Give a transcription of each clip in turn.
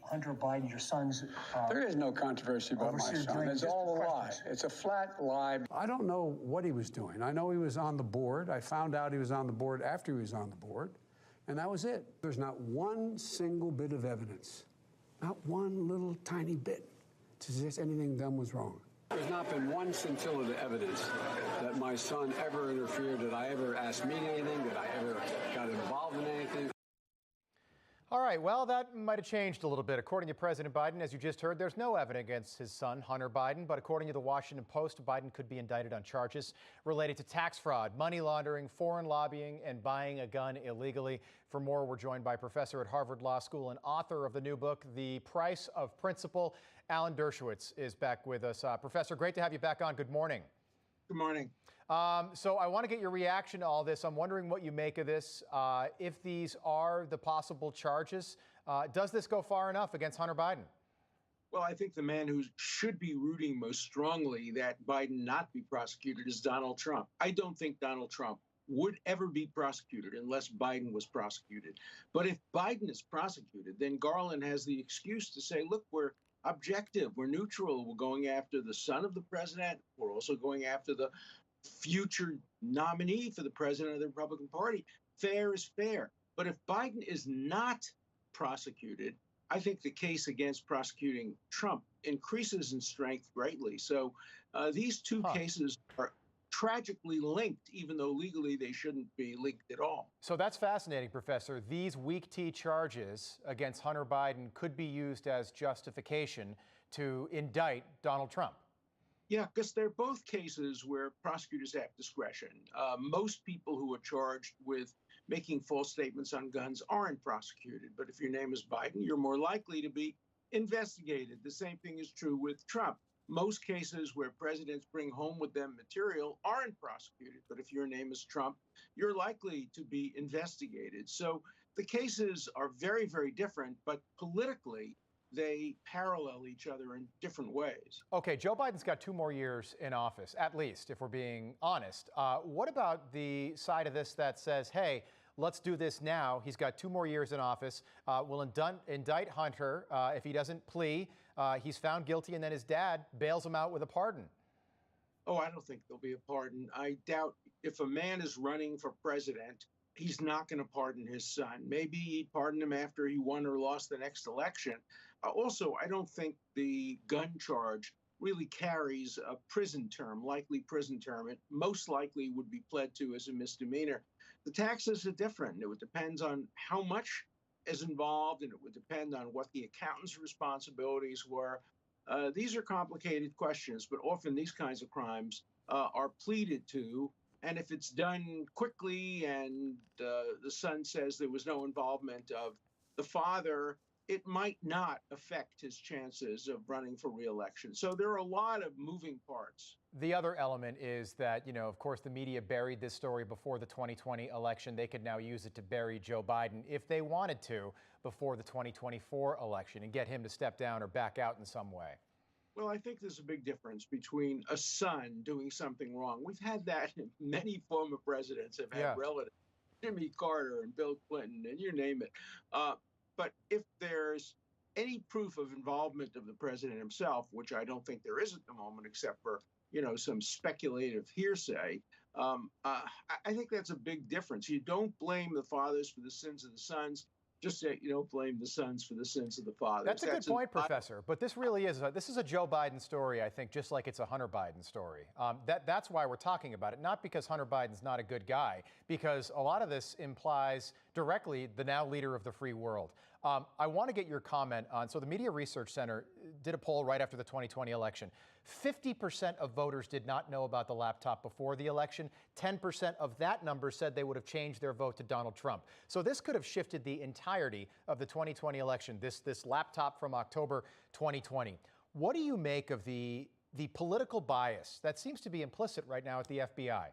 Hunter Biden, your son's... There is no controversy about my son. It's all a lie. It's a flat lie. I don't know what he was doing. I know he was on the board. I found out he was on the board after he was on the board, and that was it. There's not one single bit of evidence, not one little tiny bit, to suggest anything done was wrong. There's not been one scintilla of evidence that my son ever interfered, that I ever asked me anything, that I ever got involved in anything. All right, well, that might have changed a little bit. According to President Biden, as you just heard, there's no evidence against his son, Hunter Biden. But according to the Washington Post, Biden could be indicted on charges related to tax fraud, money laundering, foreign lobbying, and buying a gun illegally. For more, we're joined by professor at Harvard Law School and author of the new book, The Price of Principle. Alan Dershowitz is back with us. Professor, great to have you back on. Good morning. Good morning. So I want to get your reaction to all this. I'm wondering what you make of this. If these are the possible charges, does this go far enough against Hunter Biden? Well, I think the man who should be rooting most strongly that Biden not be prosecuted is Donald Trump. I don't think Donald Trump would ever be prosecuted unless Biden was prosecuted. But if Biden is prosecuted, then Garland has the excuse to say, look, we're objective, we're neutral, we're going after the son of the president, we're also going after the future nominee for the president of the Republican Party. Fair is fair. But if Biden is not prosecuted, I think the case against prosecuting Trump increases in strength greatly. So these two cases are tragically linked, even though legally they shouldn't be linked at all. So that's fascinating, Professor. These weak T charges against Hunter Biden could be used as justification to indict Donald Trump. Yeah, because they're both cases where prosecutors have discretion. Most people who are charged with making false statements on guns aren't prosecuted. But if your name is Biden, you're more likely to be investigated. The same thing is true with Trump. Most cases where presidents bring home with them material aren't prosecuted. But if your name is Trump, you're likely to be investigated. So the cases are very, very different, but politically, they parallel each other in different ways. Okay, Joe Biden's got 2 more years in office, at least, if we're being honest. What about the side of this that says, hey, let's do this now? He's got 2 more years in office. We'll indict Hunter if he doesn't plea. He's found guilty, and then his dad bails him out with a pardon. Oh, I don't think there'll be a pardon. I doubt if a man is running for president, he's not going to pardon his son. Maybe he'd pardon him after he won or lost the next election. Also, I don't think the gun charge really carries a prison term, likely prison term. It most likely would be pled to as a misdemeanor. The taxes are different. It would depend on how much is involved, and it would depend on what the accountant's responsibilities were. These are complicated questions, but often these kinds of crimes are pleaded to. And if it's done quickly and the son says there was no involvement of the father, it might not affect his chances of running for re-election. So there are a lot of moving parts. The other element is that, you know, of course, the media buried this story before the 2020 election. They could now use it to bury Joe Biden if they wanted to before the 2024 election and get him to step down or back out in some way. Well, I think there's a big difference between a son doing something wrong. We've had that. Many former presidents have had relatives, Jimmy Carter and Bill Clinton, and you name it. But if there's any proof of involvement of the president himself, which I don't think there is at the moment, except for, you know, some speculative hearsay, I think that's a big difference. You don't blame the fathers for the sins of the sons. Just say you don't blame the sons for the sins of the fathers. That's a good point, Professor. But this really is this is a Joe Biden story, I think, just like it's a Hunter Biden story. That's why we're talking about it, not because Hunter Biden's not a good guy, because a lot of this implies directly the now leader of the free world. I want to get your comment on, so the Media Research Center did a poll right after the 2020 election. 50% of voters did not know about the laptop before the election. 10% of that number said they would have changed their vote to Donald Trump. So this could have shifted the entirety of the 2020 election, this laptop from October 2020. What do you make of the political bias that seems to be implicit right now at the FBI?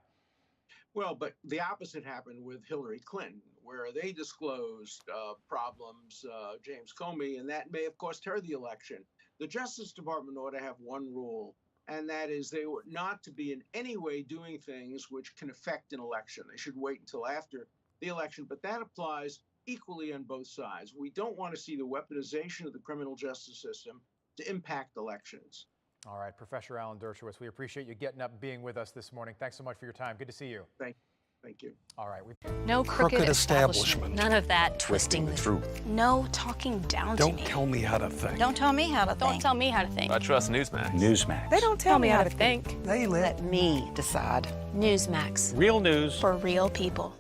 Well, but the opposite happened with Hillary Clinton, where they disclosed problems, James Comey, and that may have cost her the election. The Justice Department ought to have one rule, and that is they ought not to be in any way doing things which can affect an election. They should wait until after the election, but that applies equally on both sides. We don't want to see the weaponization of the criminal justice system to impact elections. All right, Professor Alan Dershowitz, we appreciate you getting up and being with us this morning. Thanks so much for your time. Good to see you. Thank you. All right. No crooked establishment. None of that twisting the truth. No talking down to me. Don't tell me how to think. Don't tell me how to think. Don't tell me how to think. I trust Newsmax. Newsmax. They don't tell me how to think. They Let me decide. Newsmax. Real news For real people.